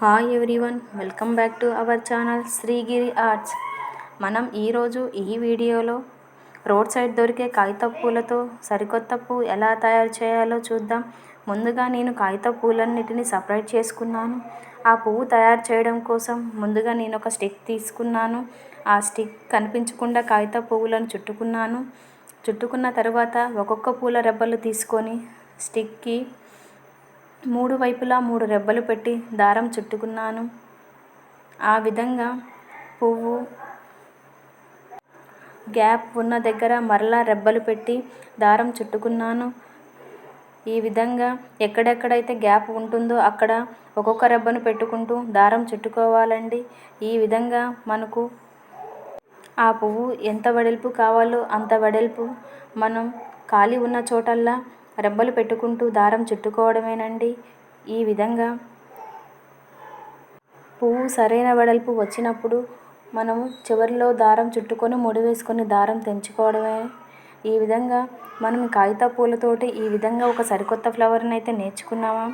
Hi everyone, welcome back to our channel Srigiri arts. మనం ఈరోజు ఈ వీడియోలో రోడ్ సైడ్ దొరికే కాగితపు పూలతో సరికొత్త పువ్వు ఎలా తయారు చేయాలో చూద్దాం. ముందుగా నేను కాగితపు పూలన్నిటిని సపరేట్ చేసుకున్నాను. ఆ పువ్వు తయారు చేయడం కోసం ముందుగా నేను ఒక స్టిక్ తీసుకున్నాను. ఆ స్టిక్ కనిపించకుండా కాగితపు పువ్వులను చుట్టుకున్న తర్వాత ఒక్కొక్క పూల రెబ్బలు తీసుకొని స్టిక్కి 3 వైపులా 3 రెబ్బలు పెట్టి దారం చుట్టుకున్నాను. ఆ విధంగా పువ్వు గ్యాప్ ఉన్న దగ్గర మరలా రెబ్బలు పెట్టి దారం చుట్టుకున్నాను. ఈ విధంగా ఎక్కడెక్కడైతే గ్యాప్ ఉంటుందో అక్కడ ఒక్కొక్క రెబ్బను పెట్టుకుంటూ దారం చుట్టుకోవాలండి. ఈ విధంగా మనకు ఆ పువ్వు ఎంత వెడల్పు కావాలో అంత వెడల్పు మనం ఖాళీ ఉన్న చోటల్లా రెబ్బలు పెట్టుకుంటూ దారం చుట్టుకోవడమేనండి. ఈ విధంగా పువ్వు సరైన వెడల్పు వచ్చినప్పుడు మనము చివరిలో దారం చుట్టుకొని ముడి వేసుకొని దారం తెంచుకోవడమే. ఈ విధంగా మనం కాగితపు పూలతోటి ఈ విధంగా ఒక సరికొత్త ఫ్లవర్ని అయితే నేర్చుకున్నాము.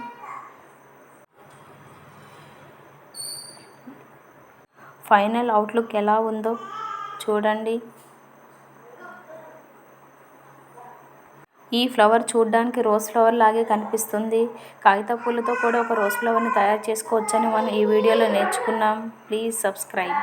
ఫైనల్ అవుట్లుక్ ఎలా ఉందో చూడండి. ఈ ఫ్లవర్ చూడడానికి రోజ్ ఫ్లవర్ లాగే కనిపిస్తుంది. కాగితపు పూలతో కూడా ఒక రోజ్ ఫ్లవర్ని తయారు చేసుకోవచ్చని మనం ఈ వీడియోలో నేర్చుకున్నాం. Please subscribe.